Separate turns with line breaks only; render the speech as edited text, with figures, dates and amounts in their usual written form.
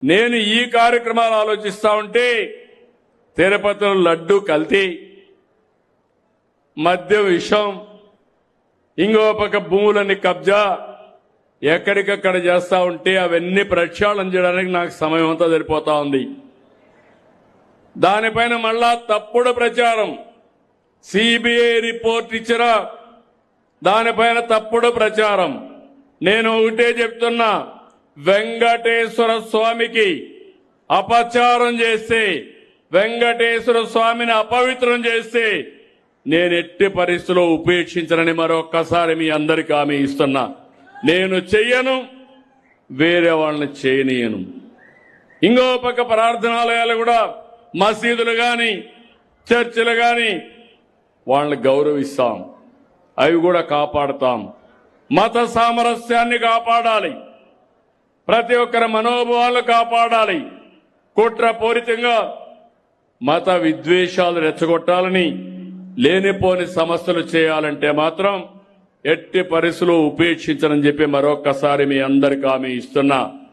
నేను ఈ కార్యక్రమాలు ఆలోచిస్తా ఉంటే తిరుపతిలో లడ్డు కల్తీ, మద్య విషం, ఇంకో పక్క భూములని కబ్జా ఎక్కడికక్కడ చేస్తా ఉంటే అవన్నీ ప్రక్షాళన చేయడానికి నాకు సమయం అంతా సరిపోతా ఉంది. దానిపైన మళ్ళా తప్పుడు ప్రచారం, సిబిఐ రిపోర్ట్ ఇచ్చినా దానిపైన తప్పుడు ప్రచారం. నేను ఒకటే చెప్తున్నా, వెంకటేశ్వర స్వామికి అపచారం చేస్తే, వెంకటేశ్వర స్వామిని అపవిత్రం చేస్తే నేను ఎట్టి పరిస్థితుల్లో ఉపేక్షించనని మరొక్కసారి మీ అందరికీ హామీ ఇస్తున్నా. నేను చెయ్యను, వేరే వాళ్ళని చేయనీయను. ఇంకో పక్క ప్రార్థనాలయాలు కూడా, మసీదులు గాని చర్చిలు గాని వాళ్ళని గౌరవిస్తాం, అవి కూడా కాపాడుతాం. మత సామరస్యాన్ని కాపాడాలి, ప్రతి ఒక్కరి మనోభావాలను కాపాడాలి. కుట్రపూరితంగా మత విద్వేషాలు రెచ్చగొట్టాలని, లేనిపోని సమస్యలు చేయాలంటే మాత్రం ఎట్టి పరిస్థితుల్లో ఉపేక్షించనని చెప్పి మరొక్కసారి మీ అందరికీ హామీ ఇస్తున్నా.